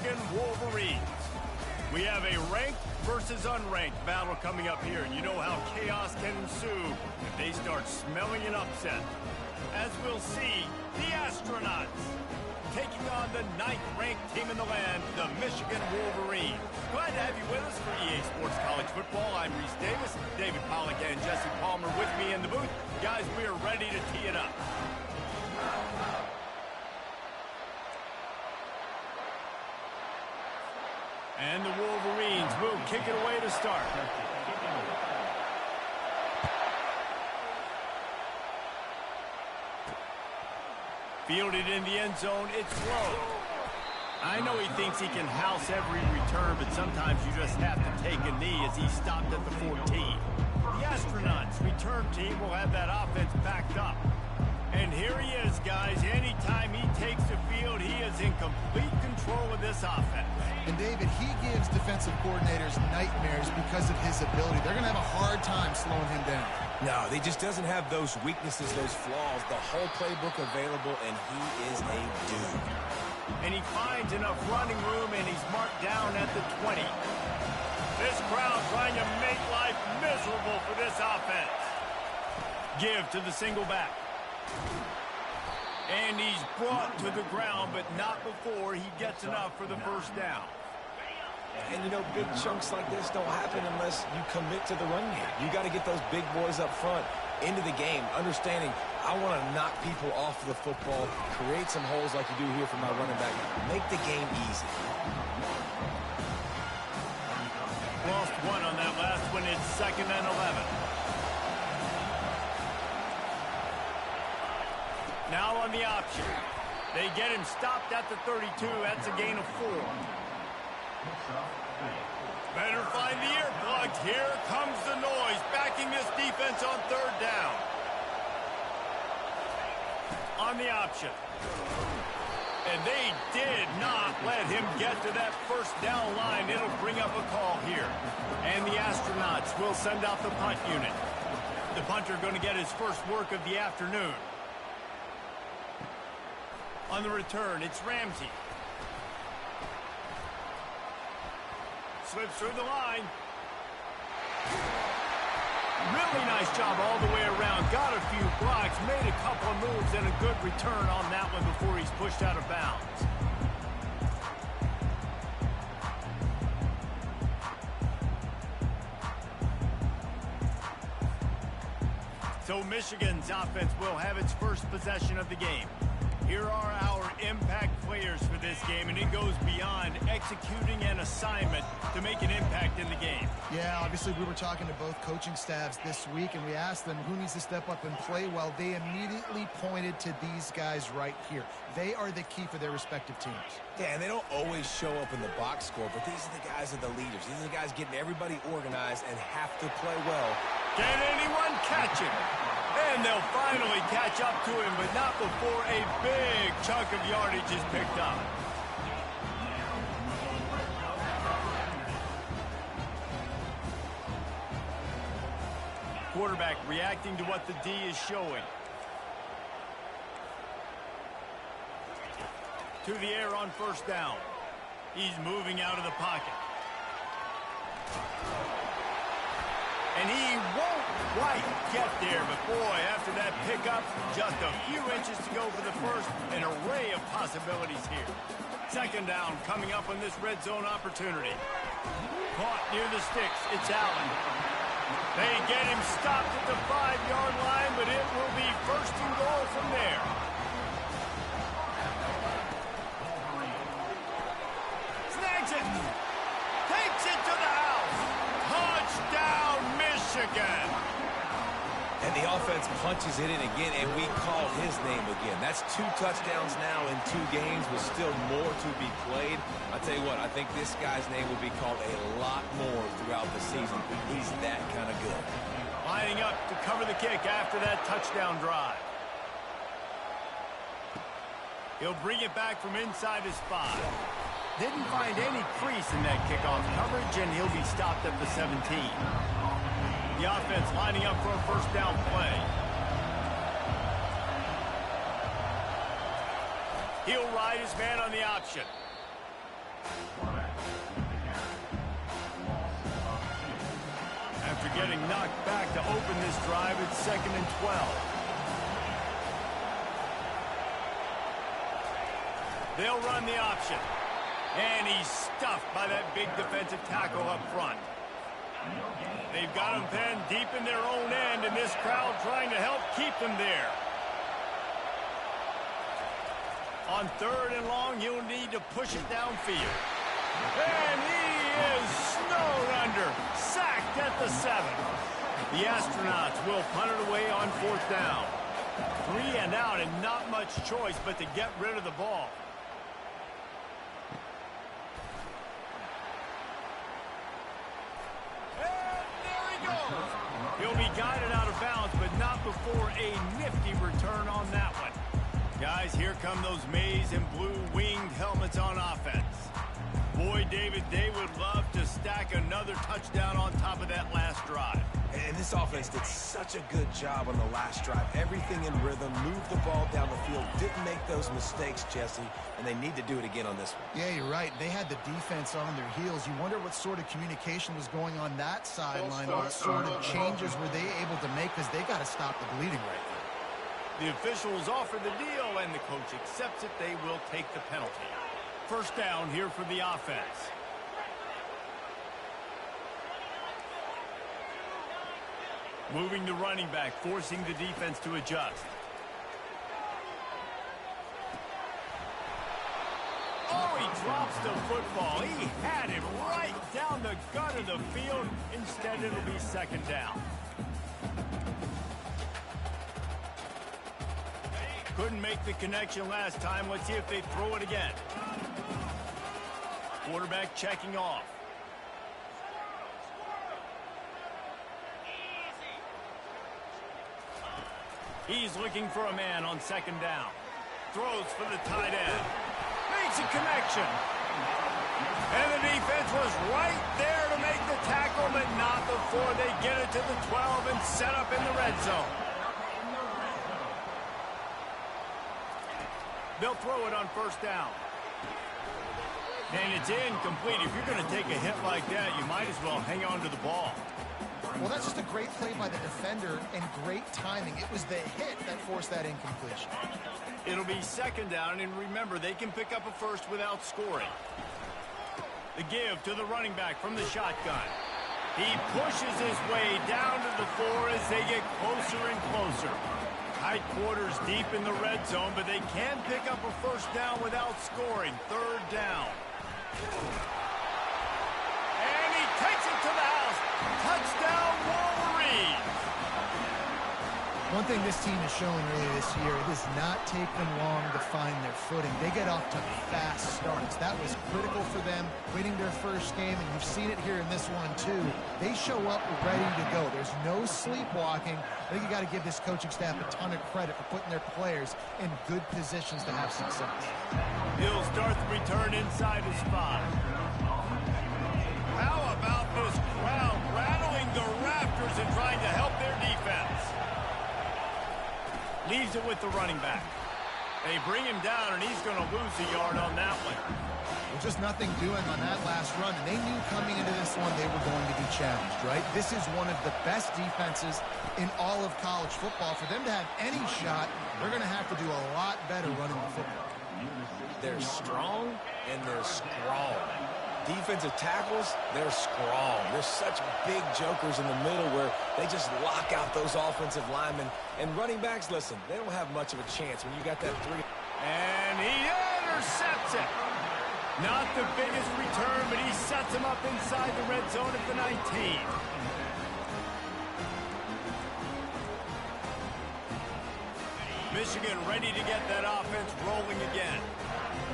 Michigan Wolverines. We have a ranked versus unranked battle coming up here, and you know how chaos can ensue if they start smelling an upset. As we'll see, the Astronauts taking on the 9th-ranked team in the land, the Michigan Wolverines. Glad to have you with us for EA Sports College Football. I'm Reese Davis, David Pollack and Jesse Palmer with me in the booth. Guys, we are ready to tee it up. And the Wolverines will kick it away to start. Fielded in the end zone, it's low. I know he thinks he can house every return, but sometimes you just have to take a knee as he stopped at the 14. The Astronauts return team will have that offense backed up. And here he is, guys. Anytime he takes the field, he is in complete control of this offense. And, David, he gives defensive coordinators nightmares because of his ability. They're going to have a hard time slowing him down. No, he just doesn't have those weaknesses, those flaws, the whole playbook available, and he is a dude. And he finds enough running room, and he's marked down at the 20. This crowd trying to make life miserable for this offense. Give to the single back. And he's brought to the ground, but not before he gets enough for the first down. And, you know, big chunks like this don't happen unless you commit to the run game. You got to get those big boys up front into the game, understanding I want to knock people off the football, create some holes like you do here for my running back, make the game easy. Lost one on that last one. It's 2nd and 11. Now on the option. They get him stopped at the 32. That's a gain of 4. Better find the earplugs. Here comes the noise, backing this defense on 3rd down. On the option. And they did not let him get to that first down line. It'll bring up a call here. And the Astronauts will send out the punt unit. The punter going to get his first work of the afternoon. On the return, it's Ramsey. Slips through the line. Really nice job all the way around. Got a few blocks, made a couple of moves, and a good return on that one before he's pushed out of bounds. So Michigan's offense will have its first possession of the game. Here are our impact players for this game, and it goes beyond executing an assignment to make an impact in the game. Yeah, obviously we were talking to both coaching staffs this week, and we asked them who needs to step up and play well. They immediately pointed to these guys right here. They are the key for their respective teams. Yeah, and they don't always show up in the box score, but these are the guys that are the leaders. These are the guys getting everybody organized and have to play well. Can anyone catch him? And they'll finally catch up to him, but not before a big chunk of yardage is picked up. Quarterback reacting to what the D is showing. To the air on 1st down. He's moving out of the pocket. And he won't quite get there, but boy, after that pickup, just a few inches to go for the first. An array of possibilities here. 2nd down coming up on this red zone opportunity. Caught near the sticks. It's Allen. They get him stopped at the 5-yard line, but it will be 1st and goal from there. Snags it. Takes it to the house. Touchdown, Michigan. And the offense punches it in again, and we call his name again. That's 2 touchdowns now in 2 games with still more to be played. I'll tell you what, I think this guy's name will be called a lot more throughout the season. He's that kind of good. Lining up to cover the kick after that touchdown drive. He'll bring it back from inside his 5. Didn't find any crease in that kickoff coverage, and he'll be stopped at the 17. The offense lining up for a 1st down play. He'll ride his man on the option. After getting knocked back to open this drive, it's 2nd and 12. They'll run the option. And he's stuffed by that big defensive tackle up front. They've got him pinned deep in their own end, and this crowd trying to help keep them there. On 3rd and long, he'll need to push it downfield. And he is snowed under, sacked at the 7. The Astronauts will punt it away on 4th down. 3 and out, and not much choice but to get rid of the ball. He'll be guided out of bounds, but not before a nifty return on that one. Guys, here come those maize and blue winged helmets on offense. Boy, David, they would love to stack another touchdown on top of that last drive. And this offense did such a good job on the last drive. Everything in rhythm, moved the ball down the field, didn't make those mistakes, Jesse, and they need to do it again on this one. Yeah, you're right. They had the defense on their heels. You wonder what sort of communication was going on that sideline. What sort of changes were they able to make, because they got to stop the bleeding right now. The officials offer the deal, and the coach accepts it. They will take the penalty. 1st down here for the offense. Moving the running back, forcing the defense to adjust. Oh, he drops the football. He had it right down the gut of the field. Instead, it'll be 2nd down. Couldn't make the connection last time. Let's see if they throw it again. Quarterback checking off. He's looking for a man on 2nd down. Throws for the tight end. Makes a connection. And the defense was right there to make the tackle, but not before they get it to the 12 and set up in the red zone. They'll throw it on 1st down. And it's incomplete. If you're going to take a hit like that, you might as well hang on to the ball. Well, that's just a great play by the defender and great timing. It was the hit that forced that incompletion. It'll be 2nd down, and remember, they can pick up a first without scoring. The give to the running back from the shotgun. He pushes his way down to the 4 as they get closer and closer. Tight quarters deep in the red zone, but they can pick up a 1st down without scoring. 3rd down. And he takes it to the house. Touchdown, Wolverines. One thing this team has shown earlier this year, it does not take them long to find their footing. They get off to fast starts. That was critical for them, winning their first game, and you've seen it here in this one too. They show up ready to go. There's no sleepwalking. I think you got to give this coaching staff a ton of credit for putting their players in good positions to have success. He'll start the return inside his 5. How about this crowd rattling the rafters and trying to help their defense? Leaves it with the running back. They bring him down, and he's going to lose a yard on that one. Well, just nothing doing on that last run, and they knew coming into this one they were going to be challenged, right? This is one of the best defenses in all of college football. For them to have any shot, they're going to have to do a lot better running the football. They're strong, and they're strong. Defensive tackles, they're strong. They're such big jokers in the middle where they just lock out those offensive linemen. And running backs, listen, they don't have much of a chance when you got that 3. And he intercepts it. Not the biggest return, but he sets him up inside the red zone at the 19. Michigan ready to get that offense rolling again.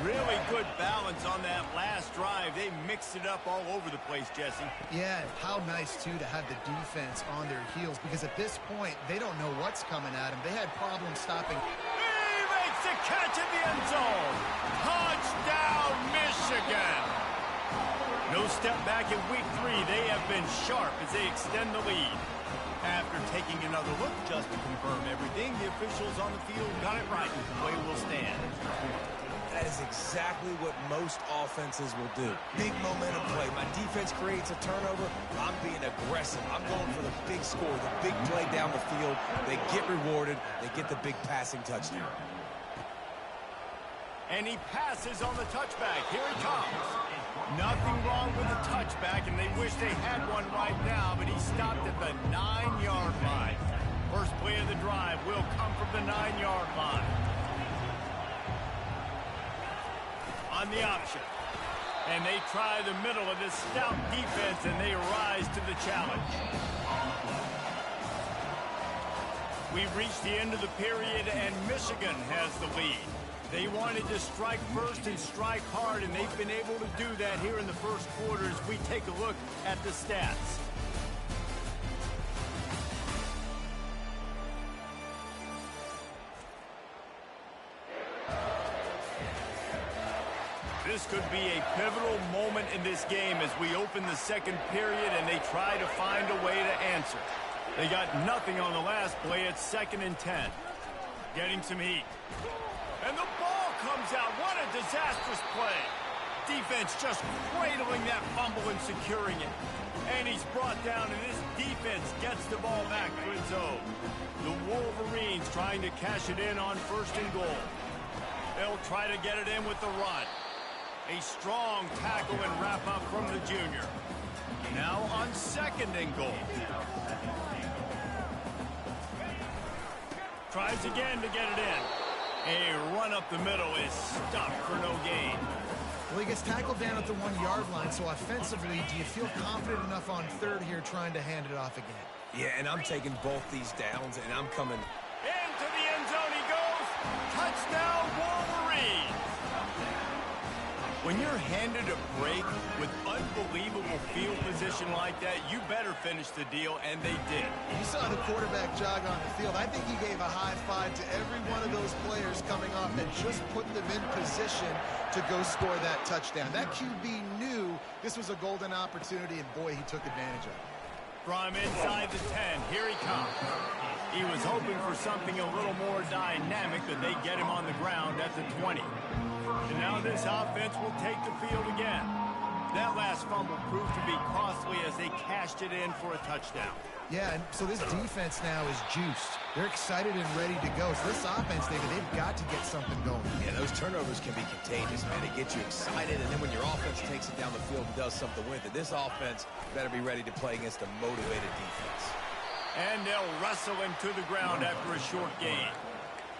Really good balance on that last drive. They mixed it up all over the place, Jesse. Yeah, how nice, too, to have the defense on their heels, because at this point, they don't know what's coming at them. They had problems stopping. He makes the catch in the end zone. Touchdown, Michigan. No step back in week 3. They have been sharp as they extend the lead. After taking another look just to confirm everything, the officials on the field got it right. The play will stand. That is exactly what most offenses will do. Big momentum play. My defense creates a turnover. I'm being aggressive. I'm going for the big score, the big play down the field. They get rewarded. They get the big passing touchdown. And he passes on the touchback. Here he comes. Nothing wrong with the touchback, and they wish they had one right now, but he stopped at the 9-yard line. First play of the drive will come from the 9-yard line. On the option. And they try the middle of this stout defense, and they rise to the challenge. We've reached the end of the period, and Michigan has the lead. They wanted to strike first and strike hard, and they've been able to do that here in the first quarter as we take a look at the stats. This could be a pivotal moment in this game as we open the second period and they try to find a way to answer. They got nothing on the last play. It's 2nd and 10. Getting some heat. And the ball comes out. What a disastrous play. Defense just cradling that fumble and securing it. And he's brought down, and this defense gets the ball back to its own. The Wolverines trying to cash it in on 1st and goal. They'll try to get it in with the run. A strong tackle and wrap up from the junior. Now on 2nd and goal. Tries again to get it in. A run up the middle is stopped for no gain. Well, he gets tackled down at the 1-yard line, so offensively, do you feel confident enough on 3rd here trying to hand it off again? Yeah, and I'm taking both these downs, and I'm coming. Into the end zone he goes. Touchdown, Wolverines. When you're handed a break with unbelievable field position like that, you better finish the deal, and they did. You saw the quarterback jog on the field. I think he gave a high five to every one of those players coming off that just put them in position to go score that touchdown. That QB knew this was a golden opportunity, and boy, he took advantage of it. From inside the 10, here he comes. He was hoping for something a little more dynamic, but they get him on the ground at the 20. And now this offense will take the field again. That last fumble proved to be costly as they cashed it in for a touchdown. Yeah, and so this defense now is juiced. They're excited and ready to go. So this offense, they've got to get something going. Yeah, those turnovers can be contagious, man. They get you excited, and then when your offense takes it down the field and does something with it, this offense better be ready to play against a motivated defense. And they'll wrestle him to the ground after a short gain.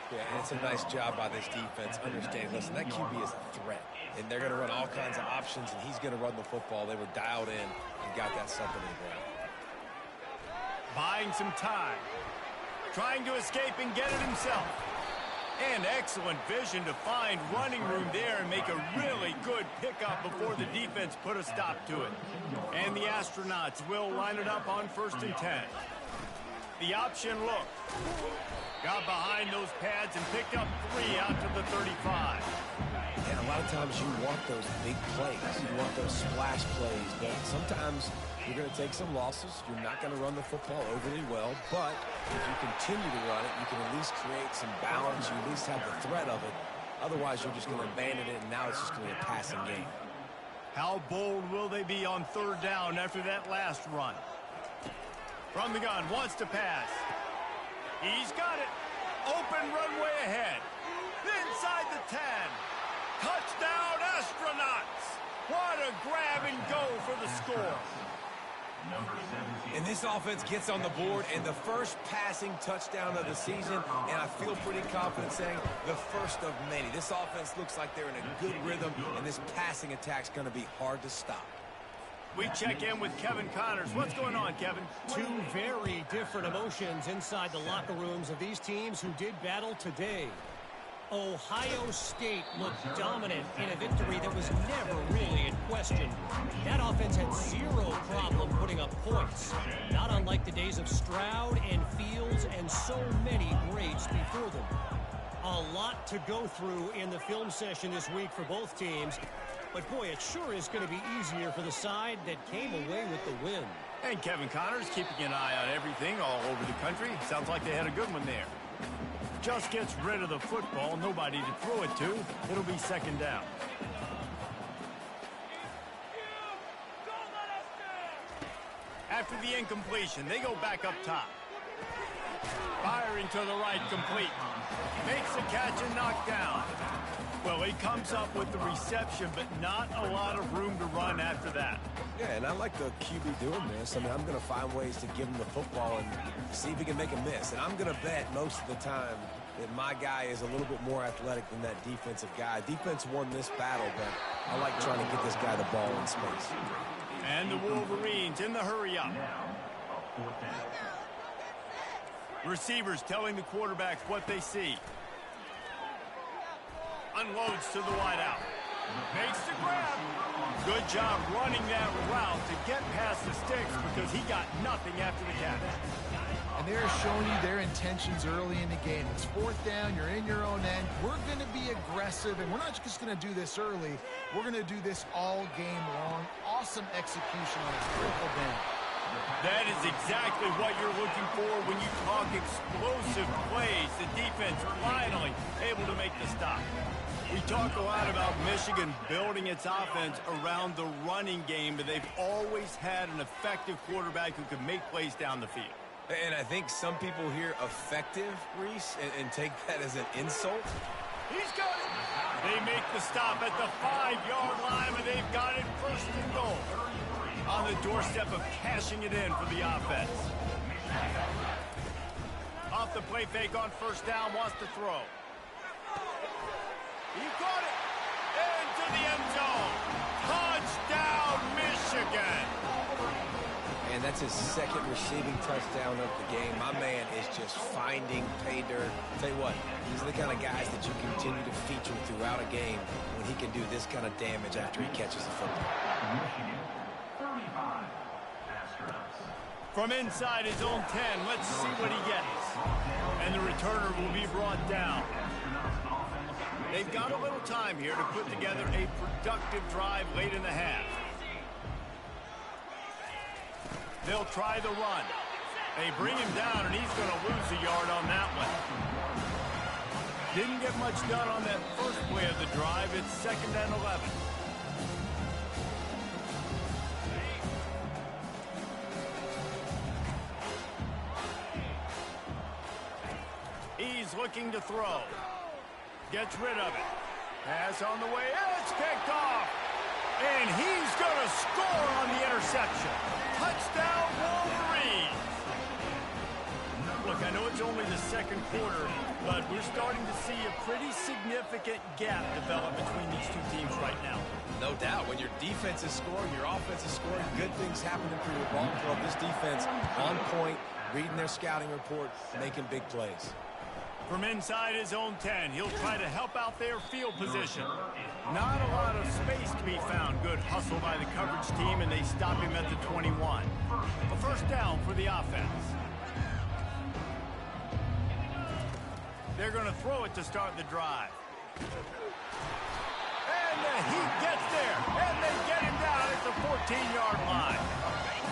Yeah, and it's a nice job by this defense understanding, listen, that QB is a threat. And they're going to run all kinds of options, and he's going to run the football. They were dialed in and got that something in the ground. Buying some time. Trying to escape and get it himself. And excellent vision to find running room there and make a really good pickup before the defense put a stop to it. And the Astronauts will line it up on 1st and 10. The option look. Got behind those pads and picked up 3 out to the 35. And a lot of times you want those big plays. You want those splash plays. But sometimes you're going to take some losses. You're not going to run the football overly well. But if you continue to run it, you can at least create some balance. You at least have the threat of it. Otherwise, you're just going to abandon it, and now it's just going to be a passing game. How bold will they be on 3rd down after that last run? From the gun, wants to pass. He's got it. Open runway ahead. Inside the 10. Touchdown, Astronauts. What a grab and go for the score. And this offense gets on the board, and the first passing touchdown of the season, and I feel pretty confident saying the first of many. This offense looks like they're in a good rhythm, and this passing attack's going to be hard to stop. We check in with Kevin Connors. What's going on, Kevin? Two very different emotions inside the locker rooms of these teams who did battle today. Ohio State looked dominant in a victory that was never really in question. That offense had zero problem putting up points, not unlike the days of Stroud and Fields and so many greats before them. A lot to go through in the film session this week for both teams. But, boy, it sure is going to be easier for the side that came away with the win. And Kevin Connors keeping an eye on everything all over the country. Sounds like they had a good one there. just gets rid of the football, nobody to throw it to. It'll be second down. After the incompletion, they go back up top. Firing to the right, complete. Makes the catch and knocked down. Well, he comes up with the reception, but not a lot of room to run after that. Yeah, and I like the QB doing this. I mean, I'm going to find ways to give him the football and see if he can make a miss. And I'm going to bet most of the time that my guy is a little bit more athletic than that defensive guy. Defense won this battle, but I like trying to get this guy the ball in space. And the Wolverines in the hurry-up. Receivers telling the quarterbacks what they see. Unloads to the wideout. Makes the grab. Good job running that route to get past the sticks because he got nothing after the catch. And they're showing you their intentions early in the game. It's fourth down, you're in your own end. We're going to be aggressive, and we're not just going to do this early. We're going to do this all game long. Awesome execution on a critical down. That is exactly what you're looking for when you talk explosive plays. The defense finally able to make the stop. We talk a lot about Michigan building its offense around the running game, but they've always had an effective quarterback who can make plays down the field. And I think some people hear effective, Reese, and take that as an insult. He's got it. They make the stop at the 5-yard line, and they've got it first and goal. On the doorstep of cashing it in for the offense. Off the play fake on first down, wants to throw. He caught it into the end zone. Touchdown, Michigan. And that's his second receiving touchdown of the game. My man is just finding pay dirt. Tell you what, these are the kind of guys that you continue to feature throughout a game when he can do this kind of damage after he catches the football. From inside his own 10, let's see what he gets. And the returner will be brought down. They've got a little time here to put together a productive drive late in the half. They'll try the run. They bring him down, and he's going to lose a yard on that one. Didn't get much done on that first play of the drive. It's second and 11. He's looking to throw. Gets rid of it. Pass on the way. It's picked off. And he's going to score on the interception. Touchdown, Wolverines. Look, I know it's only the second quarter, but we're starting to see a pretty significant gap develop between these two teams right now. No doubt. When your defense is scoring, your offense is scoring, good things happening for your ball club. This defense on point, reading their scouting report, making big plays. From inside his own 10, he'll try to help out their field position. Not a lot of space to be found. Good hustle by the coverage team, and they stop him at the 21. A first down for the offense. They're going to throw it to start the drive. And the Heat gets there, and they get him down at the 14-yard line.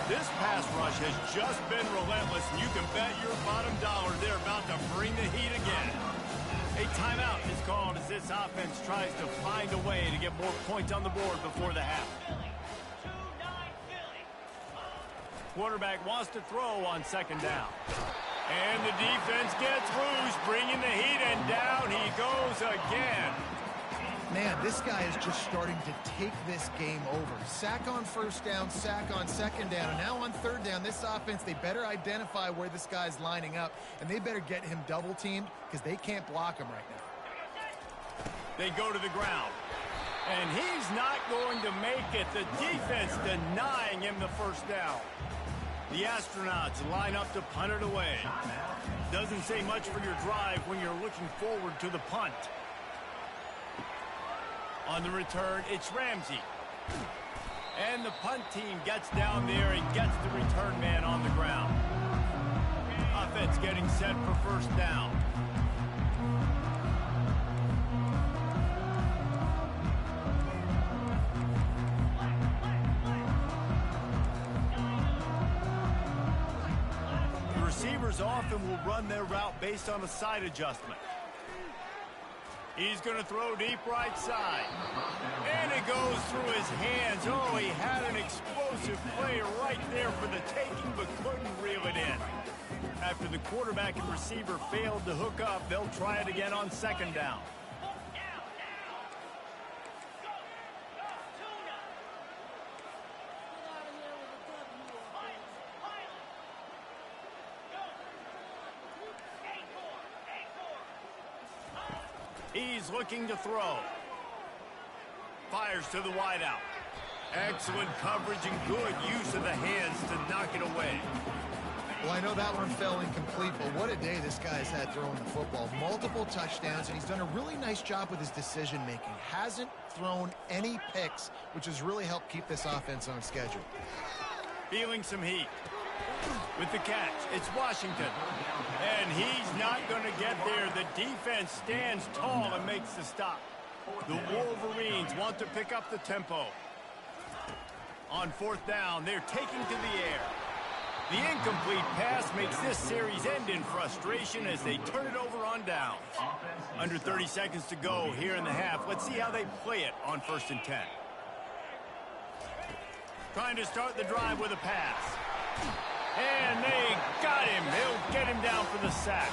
This pass rush has just been relentless, and you can bet your bottom dollar they're about to bring the heat again. A timeout is called as this offense tries to find a way to get more points on the board before the half. Quarterback wants to throw on second down. And the defense gets loose, bringing the heat, and down he goes again. Man, this guy is just starting to take this game over. Sack on first down, sack on second down, and now on third down, this offense, they better identify where this guy's lining up, and they better get him double-teamed because they can't block him right now. They go to the ground, and he's not going to make it. The defense denying him the first down. The Astronauts line up to punt it away. Doesn't say much for your drive when you're looking forward to the punt. On the return, it's Ramsey. And the punt team gets down there and gets the return man on the ground. Offense getting set for first down. receivers often will run their route based on a side adjustment. He's going to throw deep right side. And it goes through his hands. Oh, he had an explosive play right there for the taking, but couldn't reel it in. After the quarterback and receiver failed to hook up, they'll try it again on second down. He's looking to throw. Fires to the wideout. Excellent coverage and good use of the hands to knock it away. Well, I know that one fell incomplete, but what a day this guy's had throwing the football. Multiple touchdowns, and he's done a really nice job with his decision-making. Hasn't thrown any picks, which has really helped keep this offense on schedule. Feeling some heat. With the catch, it's Washington. And he's not going to get there. The defense stands tall and makes the stop. The Wolverines want to pick up the tempo. On fourth down, they're taking to the air. The incomplete pass makes this series end in frustration as they turn it over on downs. Under 30 seconds to go here in the half. Let's see how they play it on 1st and 10. Trying to start the drive with a pass. And they got him. They'll get him down for the sack.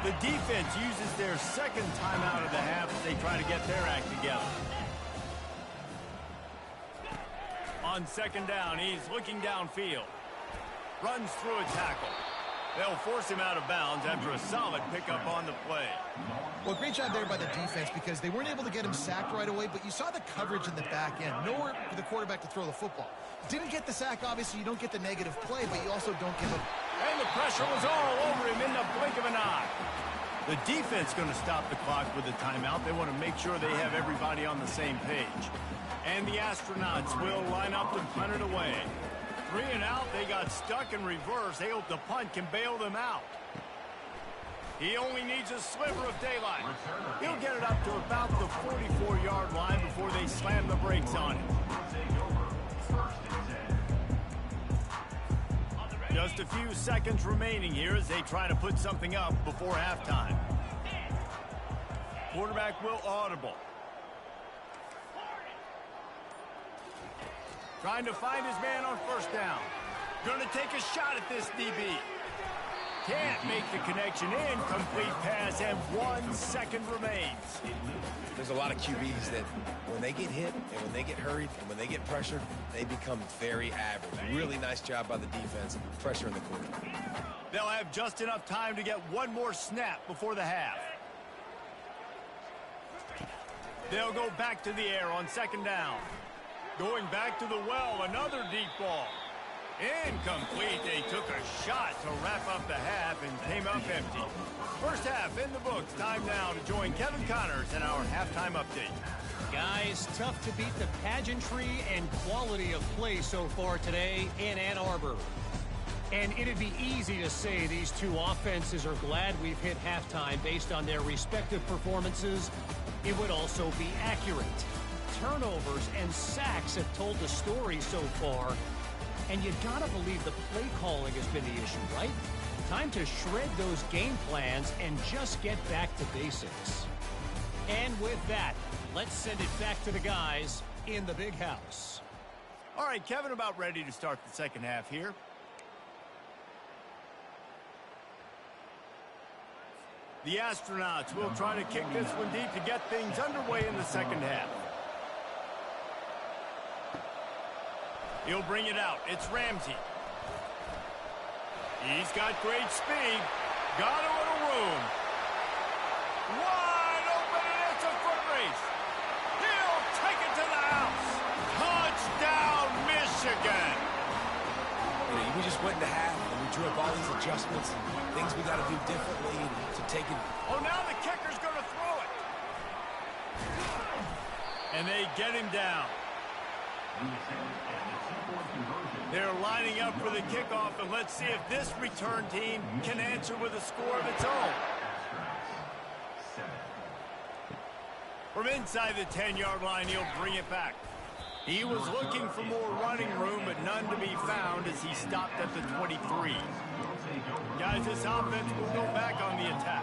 The defense uses their second timeout of the half as they try to get their act together. On second down, he's looking downfield. Runs through a tackle. They'll force him out of bounds after a solid pickup on the play. Well, great job there by the defense because they weren't able to get him sacked right away, but you saw the coverage in the back end. Nowhere for the quarterback to throw the football. Didn't get the sack, obviously. You don't get the negative play, but you also don't give him. And the pressure was all over him in the blink of an eye. The defense going to stop the clock with a timeout. They want to make sure they have everybody on the same page. And the Astronauts will line up to punt it away. 3 and out, they got stuck in reverse. They hope the punt can bail them out. He only needs a sliver of daylight. He'll get it up to about the 44-yard line before they slam the brakes on him. Just a few seconds remaining here as they try to put something up before halftime. Quarterback will audible. Trying to find his man on first down. Going to take a shot at this DB. Can't make the connection. Incomplete pass, and 1 second remains. There's a lot of QBs that when they get hit and when they get hurried and when they get pressured, they become very average. Really nice job by the defense, pressuring the quarterback. They'll have just enough time to get one more snap before the half. They'll go back to the air on second down. Going back to the well, another deep ball. Incomplete. They took a shot to wrap up the half and came up empty. First half in the books. Time now to join Kevin Connors in our halftime update. Guys, tough to beat the pageantry and quality of play so far today in Ann Arbor. And it'd be easy to say these two offenses are glad we've hit halftime based on their respective performances. It would also be accurate. Turnovers and sacks have told the story so far. And you gotta believe the play calling has been the issue, right? Time to shred those game plans and just get back to basics. And with that, let's send it back to the guys in the big house. All right, Kevin, about ready to start the second half here. The Astronauts will try to kick this one deep to get things underway in the second half. He'll bring it out. It's Ramsey. He's got great speed. Got a little room. Wide open, and it's a foot race. He'll take it to the house. Touchdown, Michigan. We just went into half, and we drew up all these adjustments and things we got to do differently to take it. Oh, now the kicker's going to throw it. And they get him down. They're lining up for the kickoff, and let's see if this return team can answer with a score of its own. From inside the 10-yard line, he'll bring it back. He was looking for more running room, but none to be found as he stopped at the 23. Guys, this offense will go back on the attack.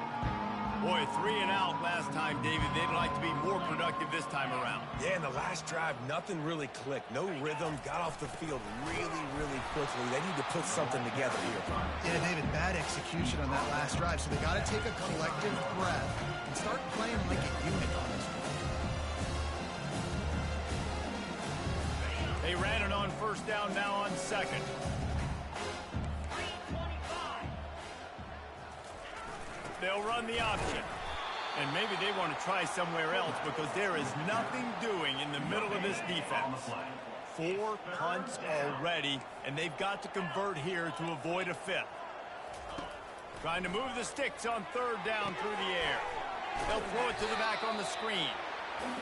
Boy, 3 and out last time, David. They'd like to be more productive this time around. Yeah, in the last drive, nothing really clicked. No rhythm, got off the field really, really quickly. They need to put something together here. Yeah, David, bad execution on that last drive, so they got to take a collective breath and start playing like a unit on this one. They ran it on first down, now on second. They'll run the option. And maybe they want to try somewhere else because there is nothing doing in the middle of this defense. 4 punts already, and they've got to convert here to avoid a 5th. Trying to move the sticks on third down through the air. They'll throw it to the back on the screen.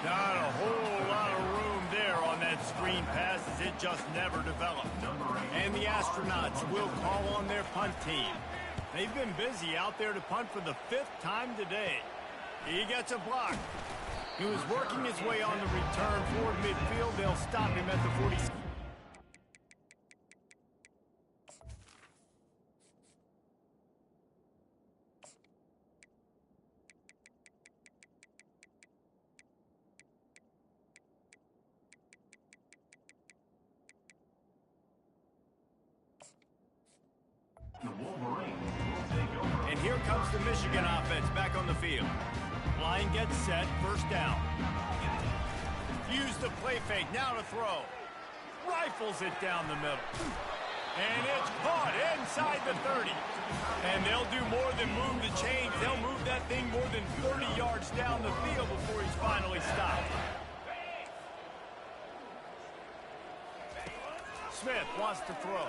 Not a whole lot of room there on that screen pass as it just never developed. And the Astronauts will call on their punt team. They've been busy out there to punt for the 5th time today. He gets a block. He was working his way on the return toward midfield. They'll stop him at the 40. And here comes the Michigan offense back on the field. Line gets set, first down. Use the play fake, now to throw. Rifles it down the middle. And it's caught inside the 30. And they'll do more than move the chains. They'll move that thing more than 30 yards down the field before he's finally stopped. Smith wants to throw.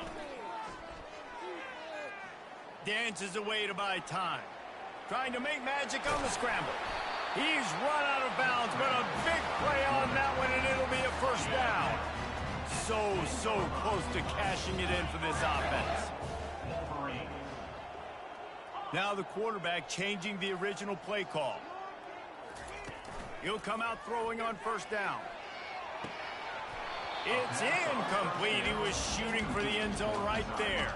Dances away to buy time. Trying to make magic on the scramble. He's run out of bounds, but a big play on that one, and it'll be a first down. So close to cashing it in for this offense. Now the quarterback changing the original play call. He'll come out throwing on first down. It's incomplete. He was shooting for the end zone right there.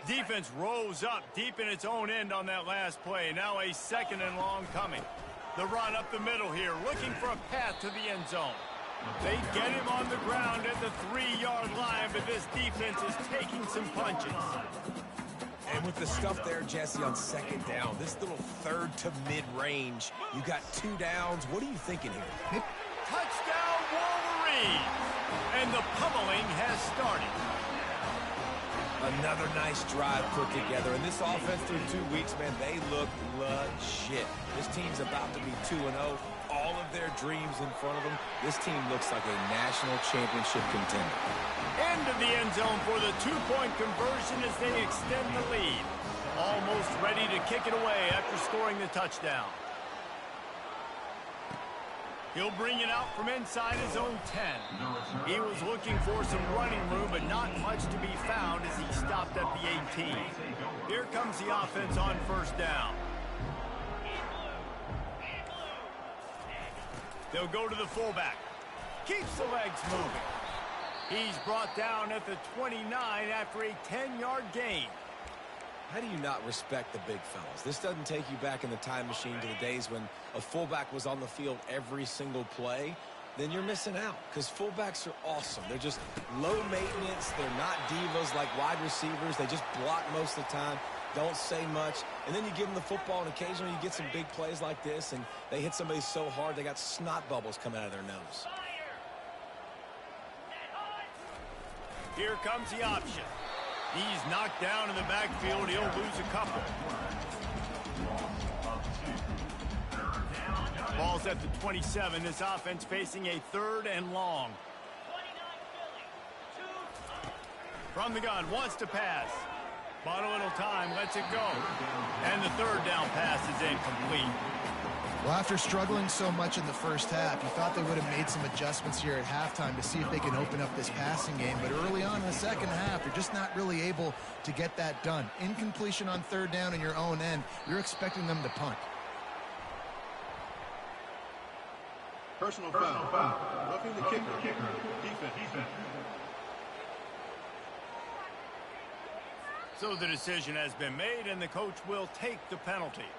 Defense rose up deep in its own end on that last play. Now a 2nd and long coming. The run up the middle here, looking for a path to the end zone. They get him on the ground at the 3-yard line, but this defense is taking some punches. And with the stuff there, Jesse, on 2nd down, this little 3rd to mid-range, you got 2 downs. What are you thinking here? Touchdown, Wolverine! And the pummeling has started. Another nice drive put together. And this offense through 2 weeks, man, they look legit. This team's about to be 2-0. All of their dreams in front of them. This team looks like a national championship contender. Into the end zone for the 2-point conversion as they extend the lead. Almost ready to kick it away after scoring the touchdown. He'll bring it out from inside his own 10. He was looking for some running room, but not much to be found as he stopped at the 18. Here comes the offense on first down. They'll go to the fullback. Keeps the legs moving. He's brought down at the 29 after a 10-yard gain. How do you not respect the big fellas? This doesn't take you back in the time machine to the days when a fullback was on the field every single play. Then you're missing out because fullbacks are awesome. They're just low maintenance. They're not divas like wide receivers. They just block most of the time, don't say much. And then you give them the football, and occasionally you get some big plays like this, and they hit somebody so hard they got snot bubbles coming out of their nose. Here comes the option. He's knocked down in the backfield. He'll lose a couple. Ball's at the 27. This offense facing a 3rd and long. From the gun, wants to pass. Bought a little time, lets it go. And the 3rd down pass is incomplete. Well, after struggling so much in the first half, you thought they would have made some adjustments here at halftime to see if they can open up this passing game. But early on in the second half, they're just not really able to get that done. Incompletion on third down in your own end, you're expecting them to punt. Personal foul. Roughing the kicker. Defense. So the decision has been made, and the coach will take the penalty.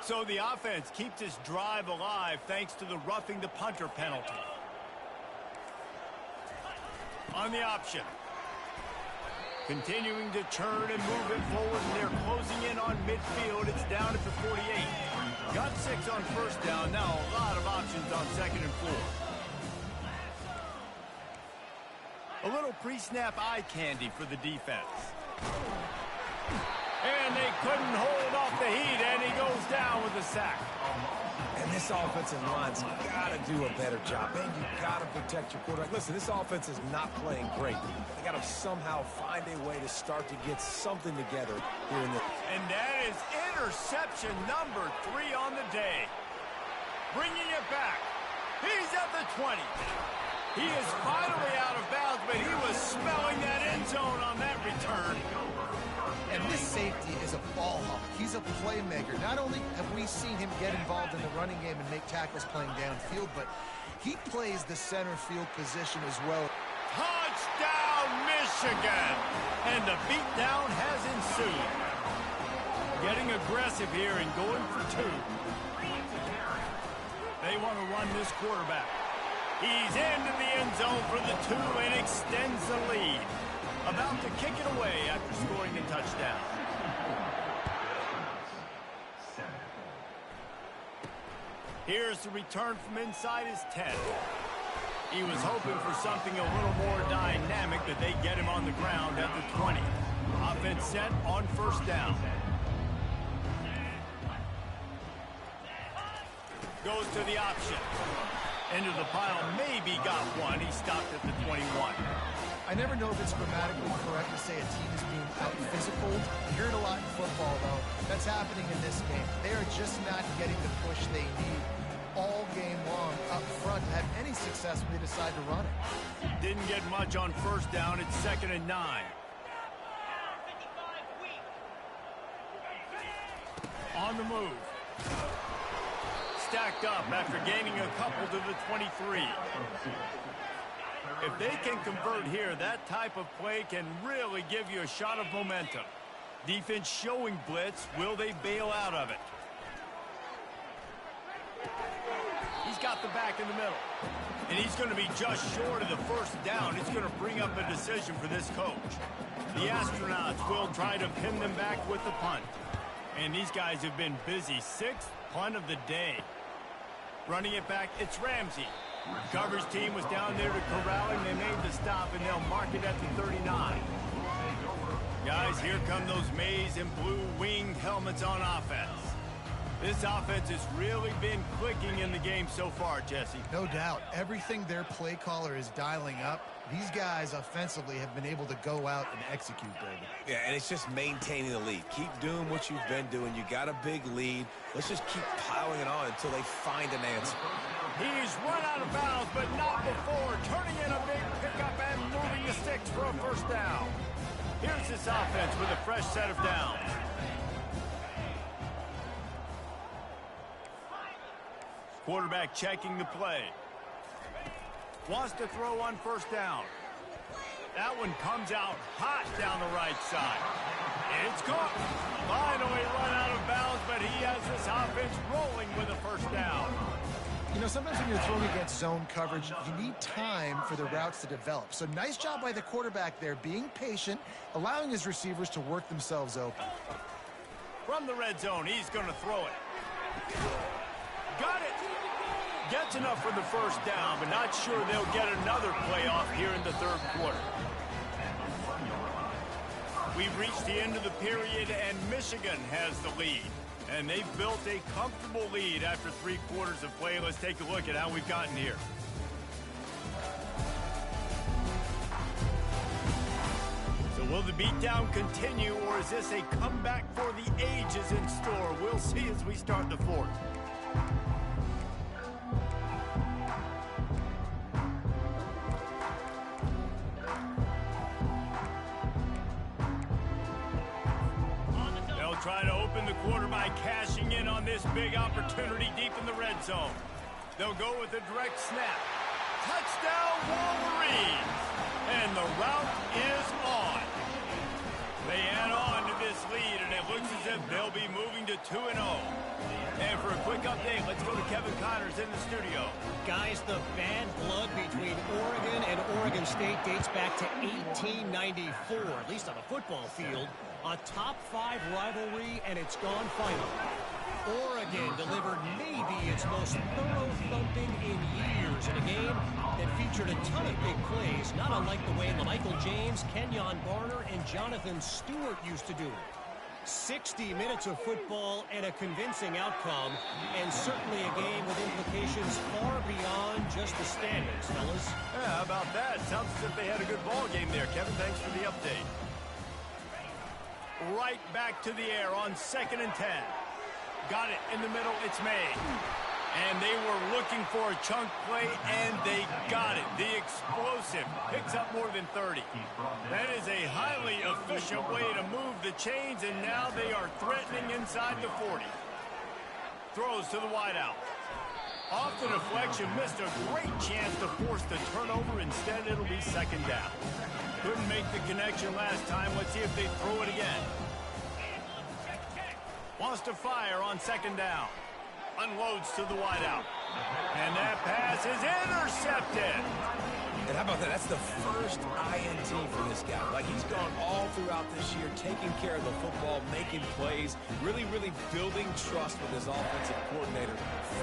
So the offense keeps its drive alive thanks to the roughing the punter penalty. On the option. Continuing to turn and move it forward, and they're closing in on midfield. It's down at the 48. Got 6 on first down. Now a lot of options on 2nd and 4. A little pre-snap eye candy for the defense. And they couldn't hold off the heat, and he goes down with a sack. And this offensive line's got to do a better job. Man, you got to protect your quarterback. Listen, this offense is not playing great. They got to somehow find a way to start to get something together here in the... And that is interception number 3 on the day. Bringing it back. He's at the 20. He is finally out of bounds, but he was smelling that end zone on that return. And this safety is a ball hawk. He's a playmaker. Not only have we seen him get involved in the running game and make tackles playing downfield, but he plays the center field position as well. Touchdown, Michigan! And the beatdown has ensued. Getting aggressive here and going for 2. They want to run this quarterback. He's into the end zone for the 2 and extends the lead. About to kick it away after scoring a touchdown. Here's the return from inside his 10. He was hoping for something a little more dynamic, but they get him on the ground at the 20. Offense set on first down. Goes to the option. Into the pile, maybe got one. He stopped at the 21. I never know if it's grammatically correct to say a team is being out-physical. You hear it a lot in football, though. That's happening in this game. They are just not getting the push they need all game long up front to have any success when they decide to run it. Didn't get much on first down. It's 2nd and 9. On the move. Stacked up after gaining a couple to the 23. If they can convert here, that type of play can really give you a shot of momentum. Defense showing blitz. Will they bail out of it? He's got the back in the middle. And he's going to be just short of the first down. It's going to bring up a decision for this coach. The astronauts will try to pin them back with the punt. And these guys have been busy. 6th punt of the day. Running it back, it's Ramsey. Coverage team was down there to corralling. They made the stop, and they'll mark it at the 39. Guys, here come those maize and blue winged helmets on offense. This offense has really been clicking in the game so far, Jesse. No doubt. Everything their play caller is dialing up, these guys offensively have been able to go out and execute, David. Yeah, and it's just maintaining the lead. Keep doing what you've been doing. You got a big lead. Let's just keep piling it on until they find an answer. He's run out of bounds, but not before. Turning in a big pickup and moving the sticks for a first down. Here's this offense with a fresh set of downs. Quarterback checking the play. Wants to throw on first down. That one comes out hot down the right side. It's caught. Finally run out of bounds, but he has this offense rolling with a first down. You know, sometimes when you're throwing against zone coverage, you need time for the routes to develop. So nice job by the quarterback there, being patient, allowing his receivers to work themselves open. From the red zone, he's going to throw it. Got it. Gets enough for the first down, but not sure they'll get another playoff here in the third quarter. We've reached the end of the period, and Michigan has the lead. And they've built a comfortable lead after 3 quarters of play. Let's take a look at how we've gotten here. So we'll Will the beatdown continue, or is this a comeback for the ages in store? We'll see as we start the fourth. They'll try to open the quarter by cashing in on this big opportunity deep in the red zone. They'll go with a direct snap. Touchdown, Wolverines! And the route is on. They add on to this lead, and it looks as if they'll be moving to 2-0. And for a quick update, let's go to Kevin Connors in the studio. Guys, the bad blood between Oregon and Oregon State dates back to 1894, at least on the football field. A top-5 rivalry, and it's gone final. Oregon delivered maybe its most thorough thumping in years in a game that featured a ton of big plays, not unlike the way Michael James, Kenyon Barner, and Jonathan Stewart used to do it. 60 minutes of football and a convincing outcome, and certainly a game with implications far beyond just the standings, fellas. Yeah, how about that? Sounds as if they had a good ball game there. Kevin, thanks for the update. Right back to the air on 2nd and 10. Got it in the middle. It's made. And they were looking for a chunk play, and they got it. The explosive picks up more than 30. That is a highly efficient way to move the chains, and now they are threatening inside the 40. Throws to the wideout. Off the deflection, missed a great chance to force the turnover. Instead, it'll be 2nd down. Couldn't make the connection last time. Let's see if they throw it again. Wants to fire on 2nd down. Unloads to the wideout. And that pass is intercepted. And how about that? That's the first INT for this guy. Like, he's gone all throughout this year, taking care of the football, making plays, really building trust with his offensive coordinator.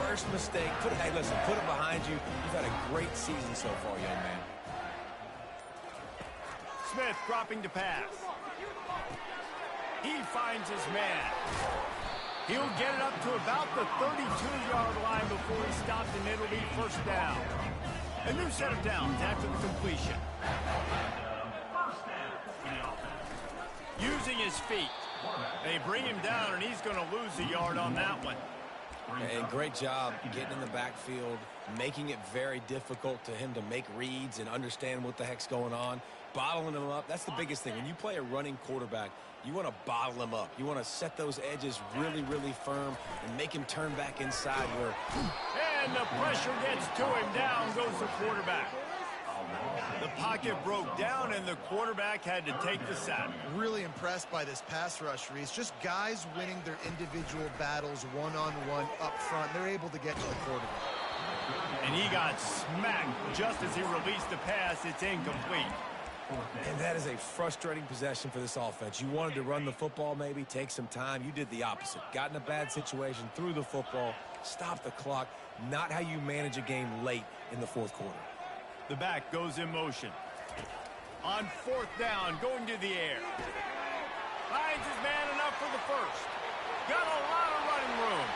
First mistake. Hey, listen, put it behind you. You've had a great season so far, young man. Smith dropping to pass. He finds his man. He'll get it up to about the 32-yard line before he stopped, and it'll be 1st down. A new set of downs after the completion. Using his feet. They bring him down, and he's going to lose a yard on that one. And great job getting in the backfield, making it very difficult to him to make reads and understand what the heck's going on. Bottling him up, that's the biggest thing. When you play a running quarterback, you want to bottle him up. You want to set those edges really firm and make him turn back inside where... And the pressure gets to him. Down goes the quarterback. The pocket broke down, and the quarterback had to take the sack. Really impressed by this pass rush, Reese. Just guys winning their individual battles one-on-one up front. They're able to get to the quarterback. And he got smacked just as he released the pass. It's incomplete. And that is a frustrating possession for this offense. You wanted to run the football, maybe take some time. You did the opposite. Got in a bad situation, threw the football, stopped the clock. Not how you manage a game late in the 4th quarter. The back goes in motion. On 4th down, going to the air. Finds his man enough for the 1st. Got a lot of running room.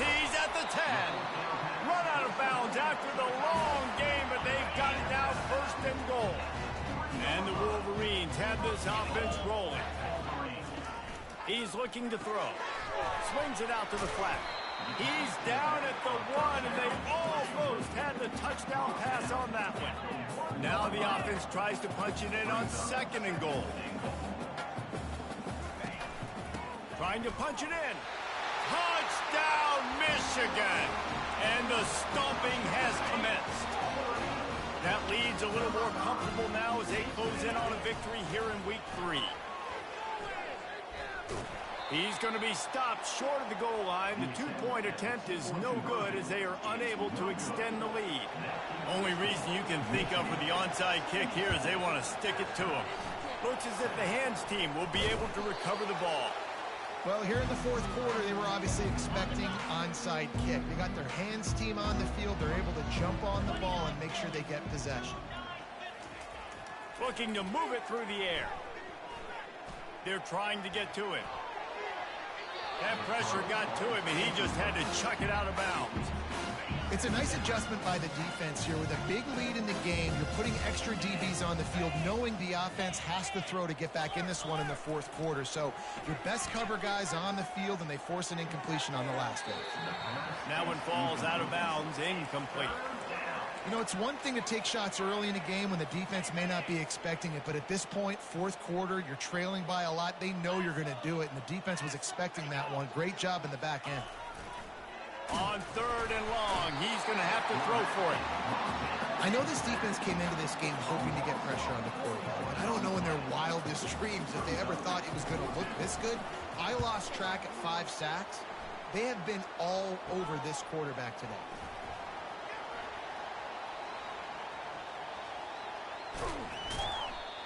He's at the 10. Run out of bounds after the long game, but they've got it now 1st and goal. And the Wolverines have this offense rolling. He's looking to throw. Swings it out to the flat. He's down at the 1, and they almost had the touchdown pass on that one. Now the offense tries to punch it in on 2nd and goal. Trying to punch it in. Touchdown, Michigan! And the stomping has commenced. That lead's a little more comfortable now as they close in on a victory here in week 3. He's going to be stopped short of the goal line. The 2-point attempt is no good as they are unable to extend the lead. Only reason you can think of for the onside kick here is they want to stick it to him. Looks as if the hands team will be able to recover the ball. Well, here in the 4th quarter, they were obviously expecting onside kick. They got their hands team on the field. They're able to jump on the ball and make sure they get possession. Looking to move it through the air. They're trying to get to it. That pressure got to him, and he just had to chuck it out of bounds. It's a nice adjustment by the defense here. With a big lead in the game, you're putting extra DBs on the field, knowing the offense has to throw to get back in this one in the fourth quarter. So your best cover guys on the field, and they force an incompletion on the last one. That one falls out of bounds, incomplete. You know, it's one thing to take shots early in a game when the defense may not be expecting it, but at this point, fourth quarter, you're trailing by a lot. They know you're going to do it, and the defense was expecting that one. Great job in the back end. On 3rd and long, he's going to have to throw for it. I know this defense came into this game hoping to get pressure on the quarterback, but I don't know in their wildest dreams if they ever thought it was going to look this good. I lost track at 5 sacks. They have been all over this quarterback today.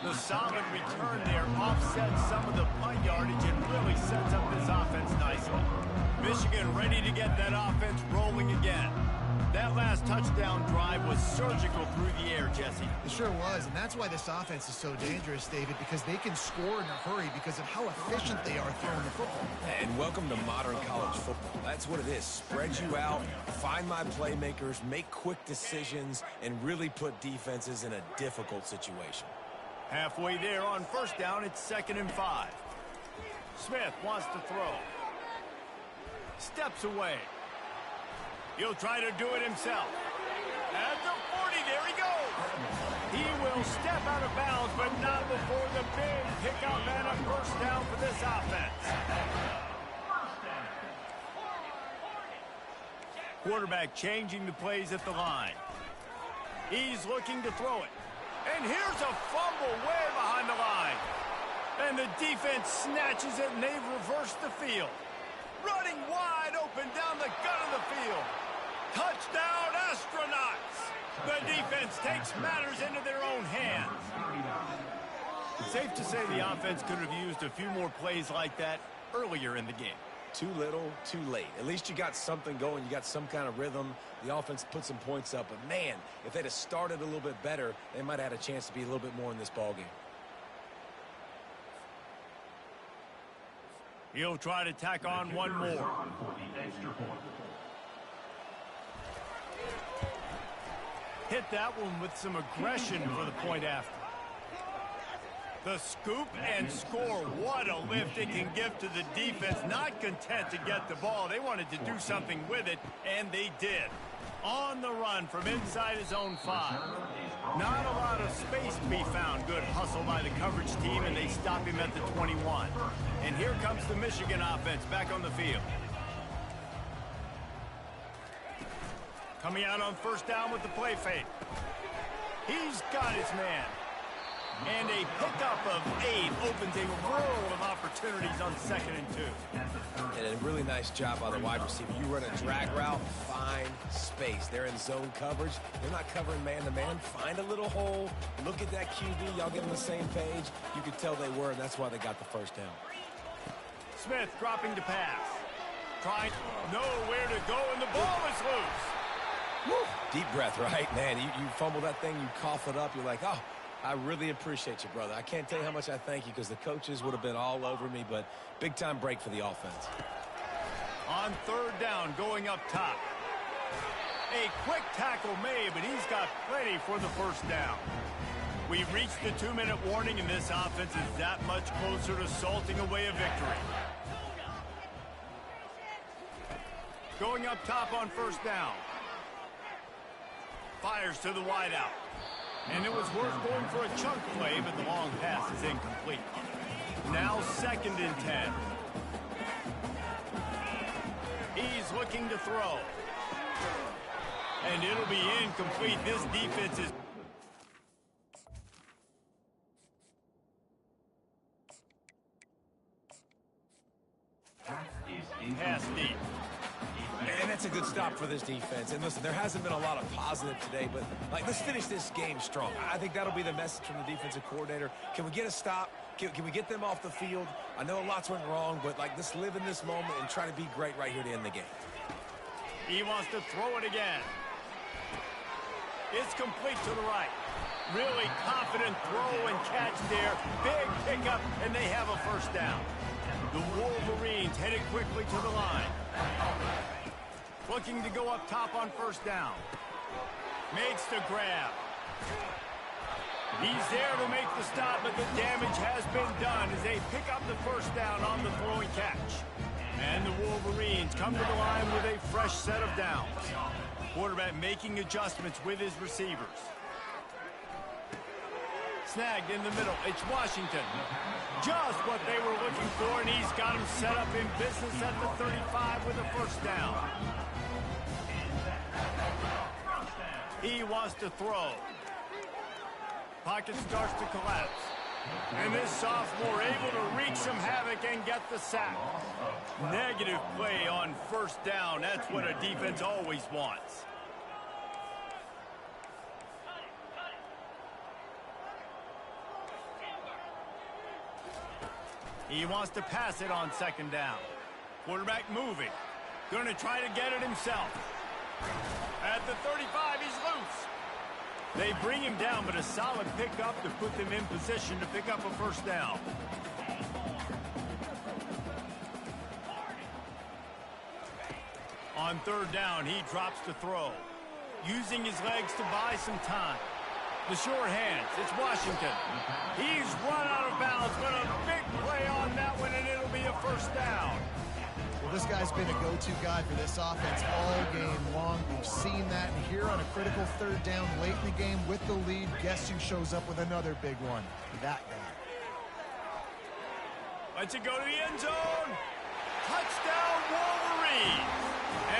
The solid return there offsets some of the punt yardage and really sets up this offense nicely. Michigan ready to get that offense rolling again. That last touchdown drive was surgical through the air, Jesse. It sure was, and that's why this offense is so dangerous, David, because they can score in a hurry because of how efficient they are throwing the football. And welcome to modern college football. That's what it is. Spread you out, find my playmakers, make quick decisions, and really put defenses in a difficult situation. Halfway there on 1st down, it's 2nd and 5. Smith wants to throw. Steps away. He'll try to do it himself. At the 40, there he goes. He will step out of bounds, but not before the big pickup and a 1st down for this offense. Quarterback changing the plays at the line. He's looking to throw it. And here's a fumble way behind the line. And the defense snatches it, and they've reversed the field. Running wide open down the gut of the field. Touchdown, Astronauts! The defense takes matters into their own hands. Safe to say the offense could have used a few more plays like that earlier in the game. Too little, too late. At least you got something going. You got some kind of rhythm. The offense put some points up. But, man, if they'd have started a little bit better, they might have had a chance to be a little bit more in this ballgame. He'll try to tack on one more. Hit that one with some aggression for the point after. The scoop and score. What a lift it can give to the defense. Not content to get the ball. They wanted to do something with it, and they did. On the run from inside his own 5. Not a lot of space to be found. Good hustle by the coverage team, and they stop him at the 21. And here comes the Michigan offense back on the field. Coming out on 1st down with the play fake. He's got his man. And a pickup of 8 opens a world of opportunities on 2nd and 2. And a really nice job by the wide receiver. You run a drag route, find space. They're in zone coverage. They're not covering man-to-man. Find a little hole. Look at that QB. Y'all get on the same page. You could tell they were, and that's why they got the 1st down. Smith dropping to pass. Trying nowhere to go, and the ball is loose. Woo. Deep breath, right? Man, you fumble that thing, you cough it up. You're like, oh, I really appreciate you, brother. I can't tell you how much I thank you because the coaches would have been all over me, but big-time break for the offense. On 3rd down, going up top. A quick tackle made, but he's got plenty for the 1st down. We've reached the 2-minute warning, and this offense is that much closer to salting away a victory. Going up top on 1st down. Fires to the wideout. And it was worth going for a chunk play, but the long pass is incomplete. Now 2nd and 10. He's looking to throw. And it'll be incomplete. This defense is... Pass deep. And that's a good stop for this defense. And listen, there hasn't been a lot of positive today, but let's finish this game strong. I think that'll be the message from the defensive coordinator. Can we get a stop? Can we get them off the field? I know lots went wrong, but let's live in this moment and try to be great right here to end the game. He wants to throw it again. It's complete to the right. Really confident throw and catch there. Big pickup, and they have a 1st down. The Wolverines headed quickly to the line. Looking to go up top on first down. Makes the grab. He's there to make the stop, but the damage has been done as they pick up the first down on the throwing catch. And the Wolverines come to the line with a fresh set of downs. Quarterback making adjustments with his receivers. Snagged in the middle. It's Washington. Just what they were looking for, and he's got him set up in business at the 35 with a first down. He wants to throw. Pocket starts to collapse. And this sophomore able to wreak some havoc and get the sack. Negative play on first down. That's what a defense always wants. He wants to pass it on second down. Quarterback moving. Going to try to get it himself. At the 35, he's loose. They bring him down, but a solid pickup to put them in position to pick up a first down. On third down, he drops to throw. Using his legs to buy some time. The short hands, it's Washington. He's run out of bounds, but a big play on that one, and it'll be a first down. Well, this guy's been a go-to guy for this offense all game long. We've seen that here on a critical third down late in the game with the lead. Guess who shows up with another big one? That guy. Lets it go to the end zone. Touchdown, Wolverines.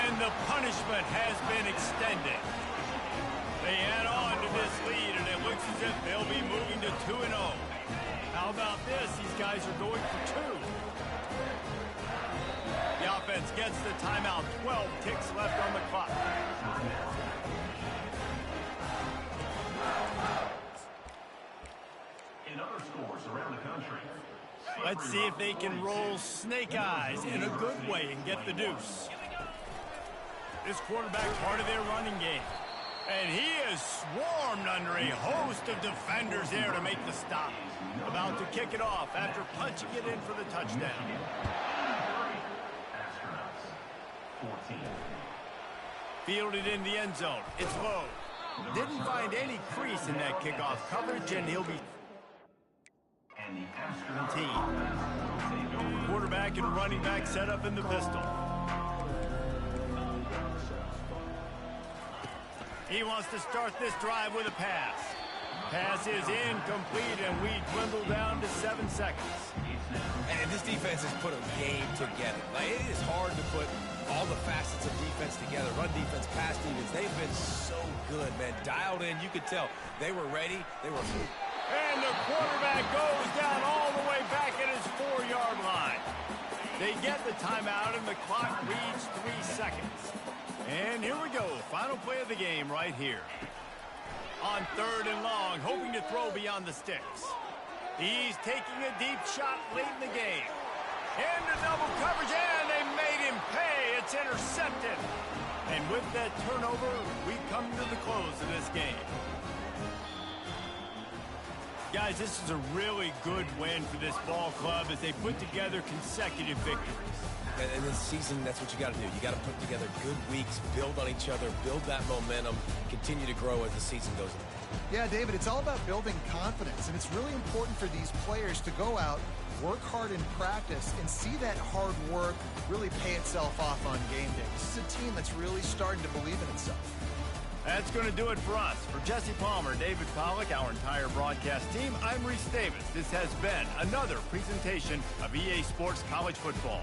And the punishment has been extended. They add on to this lead, and it looks as if they'll be moving to 2-0. How about this? These guys are going for 2. The offense gets the timeout. 12 ticks left on the clock. In other scores around the country. Let's see if they can roll snake eyes in a good way and get the deuce. This quarterback part of their running game. And he is swarmed under a host of defenders there to make the stop. About to kick it off after punching it in for the touchdown. Fielded in the end zone. It's low. Didn't find any crease in that kickoff coverage, and he'll be team. Quarterback and running back set up in the pistol. He wants to start this drive with a pass. Pass is incomplete, and we dwindle down to 7 seconds. And this defense has put a game together. Like, it is hard to put all the facets of defense together. Run defense, pass defense. They've been so good, man. Dialed in. You could tell they were ready. They were. And the quarterback goes down all the way back at his 4-yard line. They get the timeout, and the clock reads 3 seconds. And here we go. Final play of the game right here. On third and long, hoping to throw beyond the sticks. He's taking a deep shot late in the game. Into double coverage, and they made him pay. It's intercepted. And with that turnover, we come to the close of this game. Guys, this is a really good win for this ball club as they put together consecutive victories. And this season, that's what you got to do. You got to put together good weeks, build on each other, build that momentum, continue to grow as the season goes on. Yeah, David, it's all about building confidence, and it's really important for these players to go out, work hard in practice, and see that hard work really pay itself off on game day. This is a team that's really starting to believe in itself. That's going to do it for us. For Jesse Palmer, David Pollack, our entire broadcast team, I'm Reese Davis. This has been another presentation of EA Sports College Football.